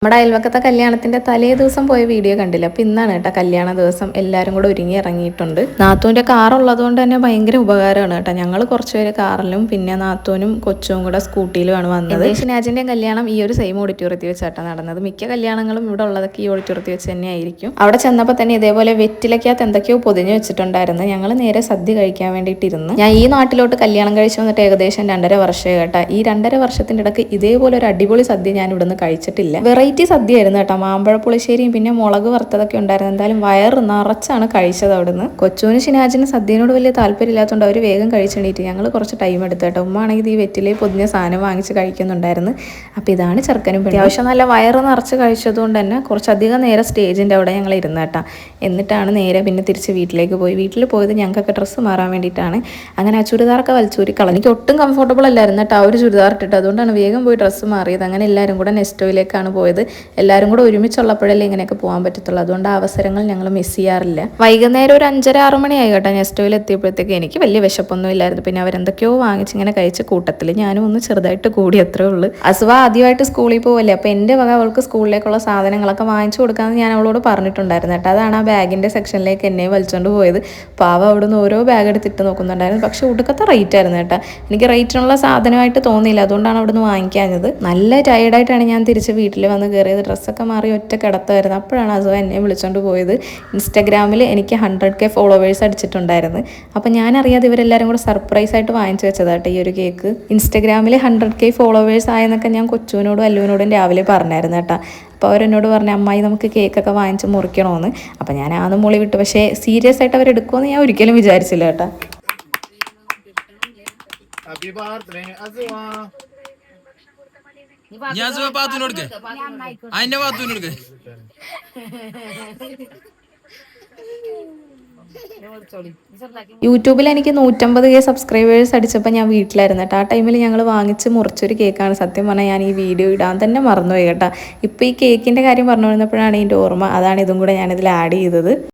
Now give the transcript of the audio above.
നമ്മുടെ അയൽവക്കത്തെ കല്യാണത്തിന്റെ തലേ ദിവസം പോയ വീഡിയോ കണ്ടില്ല. അപ്പൊ ഇന്നാണ് കേട്ടോ കല്യാണ ദിവസം. എല്ലാവരും കൂടെ ഒരുങ്ങി ഇറങ്ങിയിട്ടുണ്ട്. നാത്തൂന്റെ കാർ ഉള്ളതുകൊണ്ട് തന്നെ ഭയങ്കര ഉപകാരമാണ് കേട്ടോ. ഞങ്ങൾ കുറച്ചുപേര് കാറിലും പിന്നെ നാത്തൂനും കൊച്ചും കൂടെ സ്കൂട്ടിയിലുമാണ് വന്നത്. ഷിനാജിന്റെ കല്യാണം ഈ ഒരു സെയിം ഓഡിറ്റോറിയത്തിൽ വെച്ചാണ് നടന്നത്. മിക്ക കല്യാണങ്ങളും ഇവിടെ ഉള്ളതൊക്കെ ഈ ഓഡിറ്റോറിയത്തിൽ വെച്ച് തന്നെ ആയിരിക്കും. അവിടെ ചെന്നപ്പോൾ തന്നെ ഇതേപോലെ വെറ്റിലക്കകത്ത് എന്തൊക്കെയോ പൊതിഞ്ഞു വെച്ചിട്ടുണ്ടായിരുന്നു. ഞങ്ങൾ നേരെ സദ്യ കഴിക്കാൻ വേണ്ടിയിട്ടിരുന്നു. ഞാൻ ഈ നാട്ടിലോട്ട് കല്യാണം കഴിച്ചു വന്നിട്ട് ഏകദേശം 2.5 വർഷമായി കേട്ടോ. ഈ 2.5 വർഷത്തിന്റെ ഇടയ്ക്ക് ഇതേപോലെ ഒരു അടിപൊളി സദ്യ ഞാൻ ഇവിടുന്ന് കഴിച്ചിട്ടില്ല. വെറൈറ്റി സദ്യയായിരുന്നു കേട്ടോ. മാമ്പഴ പുളിശ്ശേരിയും പിന്നെ മുളക് വറുത്തതൊക്കെ ഉണ്ടായിരുന്നു. എന്തായാലും വയറ് നിറച്ചാണ് കഴിച്ചത് അവിടുന്ന്. കൊച്ചൂന് ഷിനാജിന് സദ്യയോട് വലിയ താല്പര്യമില്ലാത്തതുകൊണ്ട് അവർ വേഗം കഴിച്ചെണീറ്റ്. ഞങ്ങൾ കുറച്ച് ടൈം എടുത്തു കേട്ടോ. ഉമ്മ ആണെങ്കിൽ ഈ വെറ്റിലേ പൊതിഞ്ഞ സാധനം വാങ്ങിച്ച് കഴിക്കുന്നുണ്ടായിരുന്നു. അപ്പോൾ ഇതാണ് ചെറുക്കനും അത്യാവശ്യം നല്ല വയറ് നിറച്ച് കഴിച്ചതുകൊണ്ട് തന്നെ കുറച്ചധികം നേരം സ്റ്റേജിൻ്റെ അവിടെ ഞങ്ങൾ ഇരുന്ന് കേട്ടോ. എന്നിട്ടാണ് നേരെ പിന്നെ തിരിച്ച് വീട്ടിലേക്ക് പോയി. വീട്ടിൽ പോയത് ഞങ്ങൾക്കൊക്കെ ഡ്രസ്സ് മാറാൻ വേണ്ടിയിട്ടാണ്. അങ്ങനെ ആ ചുരിദാറൊക്കെ വലിച്ചൂരി കളഞ്ഞു. എനിക്ക് ഒട്ടും കംഫർട്ടബിൾ അല്ലായിരുന്നു കേട്ടോ ആ ഒരു ചുരിദാർ ഇട്ടിട്ട്. അതുകൊണ്ടാണ് വേഗം പോയി ഡ്രസ്സ് മാറിയത്. അങ്ങനെ എല്ലാവരും കൂടെ നെസ്റ്റോയിലേക്കാണ് പോയത്. എല്ലാവരും കൂടെ ഒരുമിച്ചുള്ളപ്പോഴല്ലേ ഇങ്ങനെയൊക്കെ പോകാൻ പറ്റത്തുള്ളൂ. അതുകൊണ്ട് ആ അവസരങ്ങൾ ഞങ്ങൾ മിസ് ചെയ്യാറില്ല. വൈകുന്നേരം ഒരു 5:30-6 മണിയായി കേട്ടോ നെസ്റ്റോയിൽ എത്തിയപ്പോഴത്തേക്ക്. എനിക്ക് വലിയ വിശപ്പൊന്നും ഇല്ലായിരുന്നു. പിന്നെ അവരെന്തൊക്കെയോ വാങ്ങിച്ച് ഇങ്ങനെ കഴിച്ച കൂട്ടത്തിൽ ഞാനും ഒന്ന് ചെറുതായിട്ട് കൂടി, അത്രേ ഉള്ളൂ. അസുവ ആദ്യമായിട്ട് സ്കൂളിൽ പോവല്ലേ. അപ്പോൾ എൻ്റെ വക അവൾക്ക് സ്കൂളിലേക്കുള്ള സാധനങ്ങളൊക്കെ വാങ്ങിച്ചു കൊടുക്കാമെന്ന് ഞാൻ അവളോട് പറഞ്ഞിട്ടുണ്ടായിരുന്നു കേട്ടോ. അതാണ് ആ ബാഗിൻ്റെ സെക്ഷനിലേക്ക് എന്നെ വലിച്ചുകൊണ്ട് പോയത്. പാവ അവിടുന്ന് ഓരോ ബാഗ് എടുത്തിട്ട് നോക്കുന്നുണ്ടായിരുന്നു. പക്ഷെ ഒടുക്കത്തെ റേറ്റ് ആയിരുന്നു കേട്ടോ. എനിക്ക് റേറ്റിനുള്ള സാധനമായിട്ട് തോന്നിയില്ല. അതുകൊണ്ടാണ് അവിടുന്ന് വാങ്ങിക്കാഞ്ഞത്. നല്ല ടയർഡായിട്ടാണ് ഞാൻ തിരിച്ച് വീട്ടിൽ വന്ന് കയറിയത്. ഡ്രസ്സൊക്കെ മാറി ഒറ്റ കിടത്തായിരുന്നു. അപ്പോഴാണ് അസുഖം എന്നെ വിളിച്ചുകൊണ്ട് പോയത്. ഇൻസ്റ്റാഗ്രാമിൽ എനിക്ക് 100K ഫോളോവേഴ്സ് അടിച്ചിട്ടുണ്ടായിരുന്നു. അപ്പോൾ ഞാനറിയാതെ ഇവരെല്ലാവരും കൂടെ സർപ്രൈസ് ആയിട്ട് വാങ്ങിച്ചു വെച്ചതാട്ടോ ഈ ഒരു കേക്ക്. ഇൻസ്റ്റാഗ്രാമിൽ 100K ഫോളോവേഴ്സ് ആയെന്നൊക്കെ ഞാൻ കൊച്ചുവിനോടും അല്ലുവിനോടും രാവിലെ പറഞ്ഞായിരുന്നു കേട്ടോ. അപ്പോൾ അവരെന്നോട് പറഞ്ഞു, അമ്മായി നമുക്ക് കേക്കൊക്കെ വാങ്ങിച്ച് മുറിക്കണമെന്ന്. അപ്പോൾ ഞാൻ ആന്ന് മൂളി വിട്ടു. പക്ഷേ സീരിയസ് ആയിട്ട് അവരെടുക്കുമെന്ന് ഞാൻ ഒരിക്കലും വിചാരിച്ചില്ല കേട്ടോ. യൂട്യൂബിൽ എനിക്ക് 150K സബ്സ്ക്രൈബേഴ്സ് അടിച്ചപ്പോൾ ഞാൻ വീട്ടിലായിരുന്നു കേട്ടോ. ആ ടൈമിൽ ഞങ്ങൾ വാങ്ങിച്ച് മുറിച്ചൊരു കേക്കാണ്. സത്യം പറഞ്ഞാൽ ഞാൻ ഈ വീഡിയോ ഇടാൻ തന്നെ മറന്നുപോയി കേട്ടോ. ഇപ്പോൾ ഈ കേക്കിൻ്റെ കാര്യം പറഞ്ഞു വന്നപ്പോഴാണ് ഇതിൻ്റെ ഓർമ്മ. അതാണ് ഇതും കൂടെ ഞാനിതിൽ ആഡ് ചെയ്തത്.